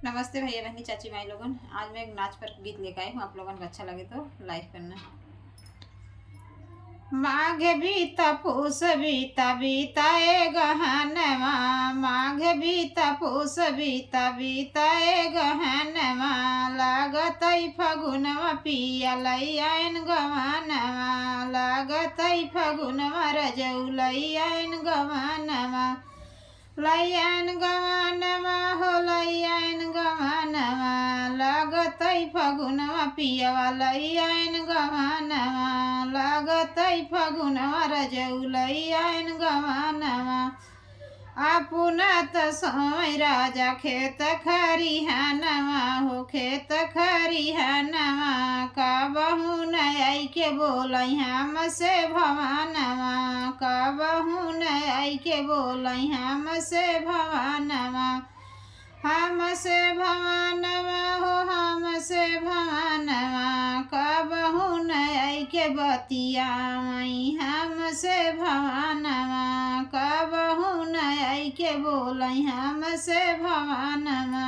नमस्ते भैया बहनी चाची भाई लोगन। आज मैं एक नाच पर गीत लेकर आई हूँ, आप लोगन को अच्छा लगे तो लाइक करना। माघ बीता पूस बीता बीताए गहनवा, माघ बीता पूस बीता बीताए गहनवा, लागतई फगुनवा पिया लैन गवनवा, लागतई फगुनवा रजऊ लैन गवनवा, लैन गवनवा हो लैन गवनवा, लागतई फगुनवा पियवा लैन गवनवा, लागतई फगुनवा रजऊ लैन गवनवा, आपुनत समय राजा खेत खरिहानवा हो खेत खरिहानवा, का बहू नई के बोलई हम से भवानवा, का बहू नई के बोलई हम से भवानवा, हम से भवानवा हो हम से भवानवा, का बहू नई के बतिया मई हम से भवानवा, का बहू नई के बोलई हम से भवानवा।